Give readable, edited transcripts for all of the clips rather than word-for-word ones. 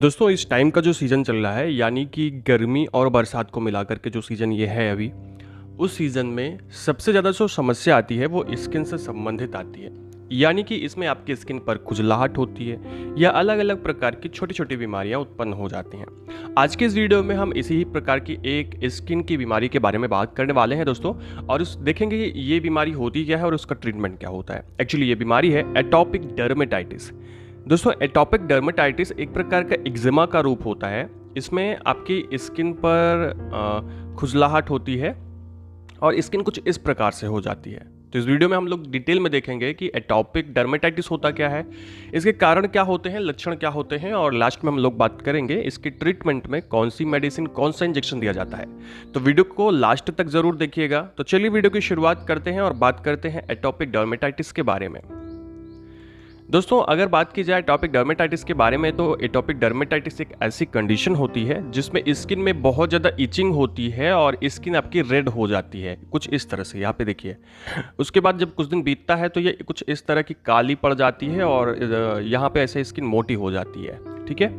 दोस्तों इस टाइम का जो सीज़न चल रहा है यानी कि गर्मी और बरसात को मिला कर के जो सीज़न ये है अभी, उस सीज़न में सबसे ज़्यादा जो समस्या आती है वो स्किन से संबंधित आती है। यानी कि इसमें आपकी स्किन पर खुजलाहट होती है या अलग-अलग प्रकार की छोटी-छोटी बीमारियां उत्पन्न हो जाती हैं। आज के इस वीडियो में हम इसी ही प्रकार की एक स्किन की बीमारी के बारे में बात करने वाले हैं दोस्तों, और उस देखेंगे कि ये बीमारी होती क्या है और उसका ट्रीटमेंट क्या होता है। एक्चुअली ये बीमारी है एटोपिक डर्मेटाइटिस। दोस्तों एटोपिक डर्मेटाइटिस एक प्रकार का एक्जिमा का रूप होता है। इसमें आपकी स्किन पर खुजलाहट होती है और स्किन कुछ इस प्रकार से हो जाती है। तो इस वीडियो में हम लोग डिटेल में देखेंगे कि एटोपिक डर्मेटाइटिस होता क्या है, इसके कारण क्या होते हैं, लक्षण क्या होते हैं, और लास्ट में हम लोग बात करेंगे इसकी ट्रीटमेंट में कौन सी मेडिसिन, कौन सा इंजेक्शन दिया जाता है। तो वीडियो को लास्ट तक जरूर देखिएगा। तो चलिए वीडियो की शुरुआत करते हैं और बात करते हैं एटोपिक डर्मेटाइटिस के बारे में। दोस्तों अगर बात की जाए एटोपिक डर्मेटाइटिस के बारे में, तो एटोपिक डर्मेटाइटिस एक ऐसी कंडीशन होती है जिसमें स्किन में बहुत ज़्यादा इचिंग होती है और स्किन आपकी रेड हो जाती है कुछ इस तरह से। यहाँ पे देखिए, उसके बाद जब कुछ दिन बीतता है तो ये कुछ इस तरह की काली पड़ जाती है और यहाँ पे ऐसे स्किन मोटी हो जाती है। ठीक है,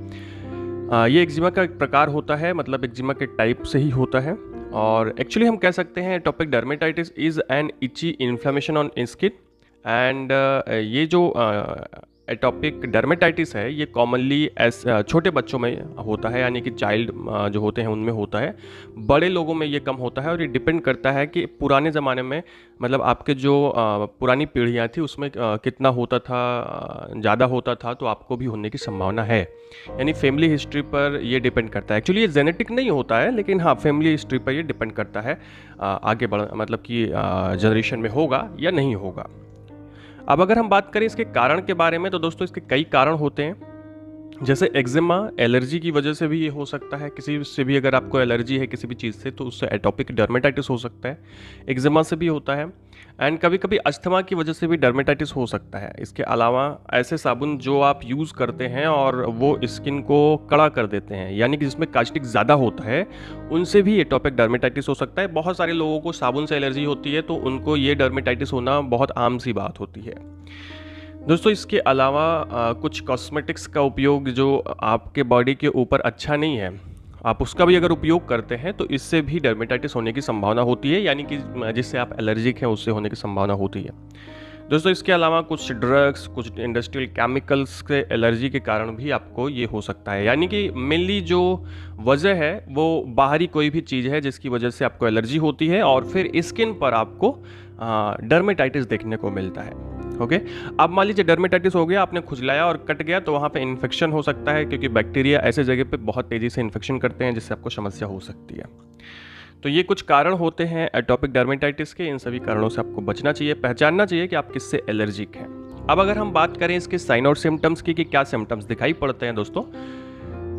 ये एक्जिमा का एक प्रकार होता है, मतलब एक्जिमा के टाइप से ही होता है। और एक्चुअली हम कह सकते हैं atopic dermatitis is an itchy inflammation on skin and ये जो एटोपिक डर्मेटाइटिस है ये कॉमनली छोटे बच्चों में होता है, यानी कि चाइल्ड जो होते हैं उनमें होता है। बड़े लोगों में ये कम होता है और ये डिपेंड करता है कि पुराने ज़माने में, मतलब आपके जो पुरानी पीढ़ियाँ थी उसमें कितना होता था, ज़्यादा होता था तो आपको भी होने की संभावना है। यानी फैमिली हिस्ट्री पर ये डिपेंड करता है। एक्चुअली ये जेनेटिक नहीं होता है, लेकिन हाँ फैमिली हिस्ट्री पर ये डिपेंड करता है आगे बढ़, मतलब कि जनरेशन में होगा या नहीं होगा। अब अगर हम बात करें इसके कारण के बारे में, तो दोस्तों इसके कई कारण होते हैं। जैसे एक्जिमा, एलर्जी की वजह से भी ये हो सकता है। किसी से भी अगर आपको एलर्जी है किसी भी चीज़ से तो उससे एटोपिक डर्मेटाइटिस हो सकता है। एक्जिमा से भी होता है एंड कभी कभी अस्थमा की वजह से भी डर्मेटाइटिस हो सकता है। इसके अलावा ऐसे साबुन जो आप यूज़ करते हैं और वो स्किन को कड़ा कर देते हैं, यानी कि जिसमें कास्टिक ज़्यादा होता है, उनसे भी एटोपिक डर्मेटाइटिस हो सकता है। बहुत सारे लोगों को साबुन से एलर्जी होती है तो उनको ये डर्मेटाइटिस होना बहुत आम सी बात होती है। दोस्तों इसके अलावा कुछ कॉस्मेटिक्स का उपयोग जो आपके बॉडी के ऊपर अच्छा नहीं है, आप उसका भी अगर उपयोग करते हैं तो इससे भी डर्मेटाइटिस होने की संभावना होती है, यानी कि जिससे आप एलर्जिक हैं उससे होने की संभावना होती है। दोस्तों इसके अलावा कुछ ड्रग्स, कुछ इंडस्ट्रियल केमिकल्स के एलर्जी के कारण भी आपको ये हो सकता है। यानी कि मेनली जो वजह है वो बाहरी कोई भी चीज़ है जिसकी वजह से आपको एलर्जी होती है और फिर स्किन पर आपको डर्मेटाइटिस देखने को मिलता है। ओके, अब मान लीजिए डर्मेटाइटिस हो गया, आपने खुजलाया और कट गया, तो वहाँ पे इन्फेक्शन हो सकता है, क्योंकि बैक्टीरिया ऐसे जगह पे बहुत तेज़ी से इन्फेक्शन करते हैं जिससे आपको समस्या हो सकती है। तो ये कुछ कारण होते हैं एटोपिक डर्मेटाइटिस के। इन सभी कारणों से आपको बचना चाहिए, पहचानना चाहिए कि आप किससे एलर्जिक हैं। अब अगर हम बात करें इसके साइन और सिम्टम्स की कि क्या सिम्टम्स दिखाई पड़ते हैं दोस्तों,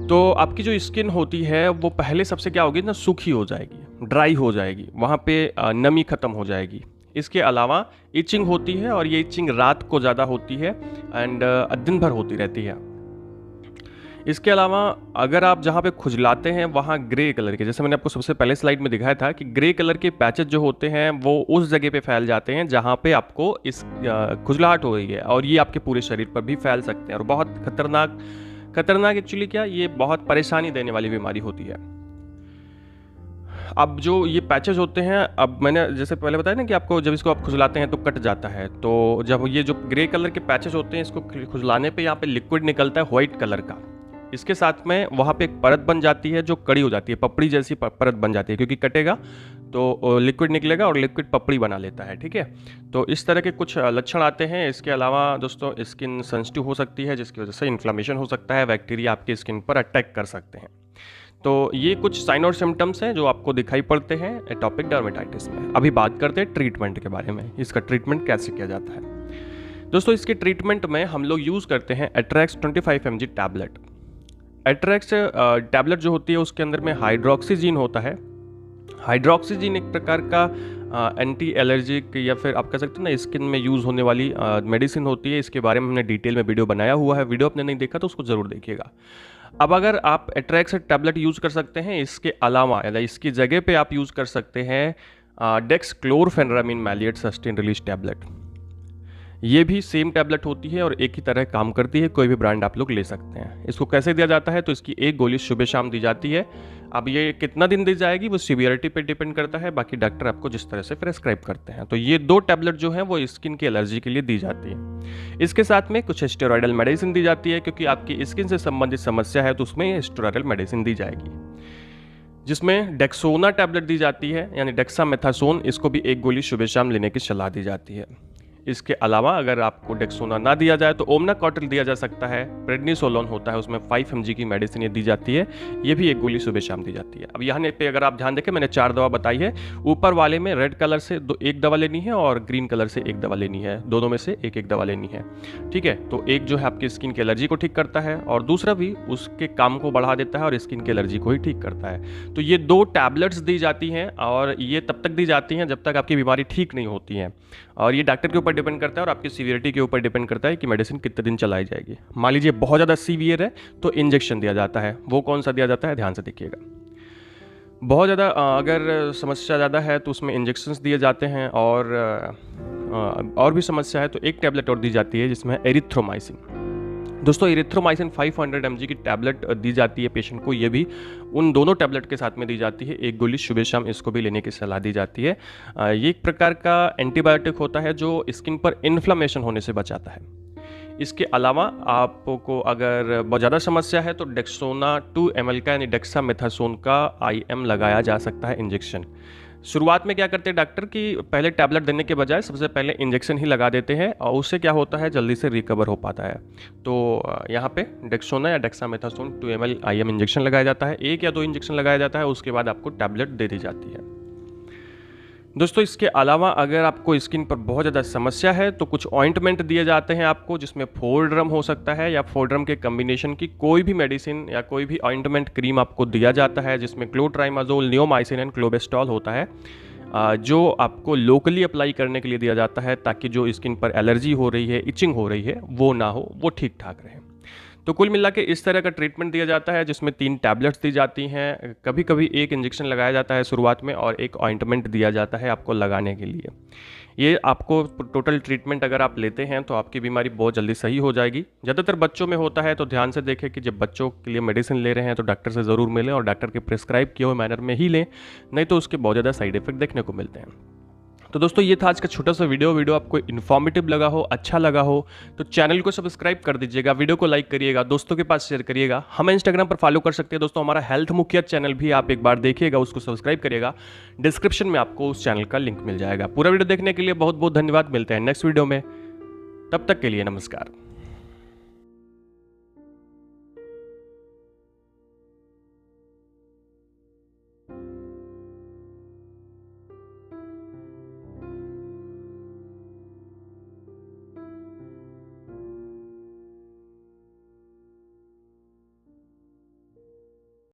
तो आपकी जो स्किन होती है वो पहले सबसे क्या होगी ना, सूखी हो जाएगी, ड्राई हो जाएगी, वहाँ पे नमी खत्म हो जाएगी। इसके अलावा इचिंग होती है और ये इचिंग रात को ज़्यादा होती है एंड दिन भर होती रहती है। इसके अलावा अगर आप जहाँ पे खुजलाते हैं वहाँ ग्रे कलर के, जैसे मैंने आपको सबसे पहले स्लाइड में दिखाया था कि ग्रे कलर के पैचेज जो होते हैं वो उस जगह पे फैल जाते हैं जहाँ पे आपको इस खुजलाहट हो रही है, और ये आपके पूरे शरीर पर भी फैल सकते हैं और बहुत खतरनाक एक्चुअली क्या, ये बहुत परेशानी देने वाली बीमारी होती है। अब जो ये पैचेज होते हैं, अब मैंने जैसे पहले बताया ना कि आपको जब इसको आप खुजलाते हैं तो कट जाता है, तो जब ये जो ग्रे कलर के पैचेज होते हैं इसको खुजलाने पे यहाँ पे लिक्विड निकलता है व्हाइट कलर का। इसके साथ में वहाँ पे एक परत बन जाती है जो कड़ी हो जाती है, पपड़ी जैसी परत बन जाती है, क्योंकि कटेगा तो लिक्विड निकलेगा और लिक्विड पपड़ी बना लेता है। ठीक है, तो इस तरह के कुछ लक्षण आते हैं। इसके अलावा दोस्तों स्किन सेंसिटिव हो सकती है जिसकी वजह से इन्फ्लेमेशन हो सकता है, बैक्टीरिया आपकी स्किन पर अटैक कर सकते हैं। तो ये कुछ साइन और सिम्टम्स हैं जो आपको दिखाई पड़ते हैं एटोपिक डर्मेटाइटिस में। अभी बात करते हैं ट्रीटमेंट के बारे में, इसका ट्रीटमेंट कैसे किया जाता है। दोस्तों इसके ट्रीटमेंट में हम लोग यूज़ करते हैं एट्रैक्स 25 mg टैबलेट। एट्रैक्स टैबलेट जो होती है उसके अंदर में हाइड्रोक्सीजीन होता है। हाइड्रोक्सीजीन एक प्रकार का एंटी एलर्जिक या फिर आप कह सकते हैं ना स्किन में यूज़ होने वाली मेडिसिन होती है। इसके बारे में हमने डिटेल में वीडियो बनाया हुआ है, वीडियो आपने नहीं देखा तो उसको ज़रूर देखिएगा। अब अगर आप एट्रैक्स टैबलेट यूज़ कर सकते हैं, इसके अलावा या इसकी जगह पे आप यूज़ कर सकते हैं डेक्सक्लोरफेनरामिन मैलिएट सस्टेन रिलीज टैबलेट। ये भी सेम टैबलेट होती है और एक ही तरह काम करती है, कोई भी ब्रांड आप लोग ले सकते हैं। इसको कैसे दिया जाता है, तो इसकी एक गोली सुबह शाम दी जाती है। अब ये कितना दिन दी जाएगी वो सीवियरिटी पे डिपेंड करता है, बाकी डॉक्टर आपको जिस तरह से प्रेस्क्राइब करते हैं। तो ये 2 टैबलेट जो हैं वो स्किन की एलर्जी के लिए दी जाती है। इसके साथ में कुछ स्टेरॉयडल मेडिसिन दी जाती है, क्योंकि आपकी स्किन से संबंधित समस्या है तो उसमें स्टेरॉयडल मेडिसिन दी जाएगी, जिसमें डेक्सोना टैबलेट दी जाती है, यानी डेक्सामेथासोन। इसको भी एक गोली सुबह शाम लेने की सलाह दी जाती है। इसके अलावा अगर आपको डेक्सोना ना दिया जाए तो ओमनाकॉटिल दिया जा सकता है। प्रेडनिसोलोन होता है, उसमें 5 mg की मेडिसिन ये दी जाती है। ये भी एक गोली सुबह शाम दी जाती है। अब यहाँ पे अगर आप ध्यान देखें, मैंने 4 दवा बताई है। ऊपर वाले में रेड कलर से एक दवा लेनी है और ग्रीन कलर से एक दवा लेनी है, दोनों में से एक दवा लेनी है। ठीक है, तो एक जो है आपकी स्किन की एलर्जी को ठीक करता है और दूसरा भी उसके काम को बढ़ा देता है और स्किन की एलर्जी को ही ठीक करता है। तो ये 2 टैबलेट्स दी जाती हैं और ये तब तक दी जाती हैं जब तक आपकी बीमारी ठीक नहीं होती है, और ये डॉक्टर के ऊपर डिपेंड करता है और आपकी सीवियरिटी के ऊपर डिपेंड करता है कि मेडिसिन कितने दिन चलाई जाएगी। मान लीजिए बहुत ज़्यादा सीवियर है तो इंजेक्शन दिया जाता है। वो कौन सा दिया जाता है, ध्यान से देखिएगा। बहुत ज़्यादा अगर समस्या ज़्यादा है तो उसमें इंजेक्शंस दिए जाते हैं, और भी समस्या है तो एक टैबलेट और दी जाती है जिसमें एरिथ्रोमाइसिन। दोस्तों, एरिथ्रोमाइसिन 500 mg की टैबलेट दी जाती है पेशेंट को। ये भी उन दोनों टैबलेट के साथ में दी जाती है, एक गोली सुबह शाम इसको भी लेने की सलाह दी जाती है। ये एक प्रकार का एंटीबायोटिक होता है जो स्किन पर इन्फ्लेमेशन होने से बचाता है। इसके अलावा आपको अगर बहुत ज़्यादा समस्या है तो डेक्सोना 2 ml का यानी डेक्सामेथासोन का IM लगाया जा सकता है, इंजेक्शन। शुरुआत में क्या करते हैं डॉक्टर कि पहले टैबलेट देने के बजाय सबसे पहले इंजेक्शन ही लगा देते हैं, और उससे क्या होता है जल्दी से रिकवर हो पाता है। तो यहाँ पे डेक्सोना या डेक्सामेथासोन 2 ml IM इंजेक्शन लगाया जाता है, 1 या 2 इंजेक्शन लगाया जाता है, उसके बाद आपको टैबलेट दे दी जाती है। दोस्तों, इसके अलावा अगर आपको स्किन पर बहुत ज़्यादा समस्या है तो कुछ ऑइंटमेंट दिए जाते हैं आपको, जिसमें 4 ड्रम हो सकता है या 4 ड्रम के कम्बिनेशन की कोई भी मेडिसिन या कोई भी ऑइंटमेंट क्रीम आपको दिया जाता है, जिसमें क्लोट्राइमाजोल, नियोमाइसिन एंड क्लोबेस्टॉल होता है, जो आपको लोकली अप्लाई करने के लिए दिया जाता है ताकि जो स्किन पर एलर्जी हो रही है, इचिंग हो रही है, वो ना हो, वो ठीक ठाक रहे। तो कुल मिला के इस तरह का ट्रीटमेंट दिया जाता है, जिसमें 3 टैबलेट्स दी जाती हैं, कभी कभी 1 इंजेक्शन लगाया जाता है शुरुआत में और 1 ऑइंटमेंट दिया जाता है आपको लगाने के लिए। ये आपको टोटल ट्रीटमेंट अगर आप लेते हैं तो आपकी बीमारी बहुत जल्दी सही हो जाएगी। ज़्यादातर बच्चों में होता है, तो ध्यान से देखें कि जब बच्चों के लिए मेडिसिन ले रहे हैं तो डॉक्टर से ज़रूर मिलें और डॉक्टर के प्रिस्क्राइब किए हुए मैनर में ही लें, नहीं तो उसके बहुत ज़्यादा साइड इफेक्ट देखने को मिलते हैं। तो दोस्तों, ये था आज का छोटा सा वीडियो आपको इन्फॉर्मेटिव लगा हो, अच्छा लगा हो तो चैनल को सब्सक्राइब कर दीजिएगा, वीडियो को लाइक करिएगा, दोस्तों के पास शेयर करिएगा। हमें इंस्टाग्राम पर फॉलो कर सकते हैं दोस्तों, हमारा हेल्थ मुखिया चैनल भी आप एक बार देखिएगा, उसको सब्सक्राइब करिएगा। डिस्क्रिप्शन में आपको उस चैनल का लिंक मिल जाएगा। पूरा वीडियो देखने के लिए बहुत बहुत धन्यवाद। मिलते हैं नेक्स्ट वीडियो में, तब तक के लिए नमस्कार।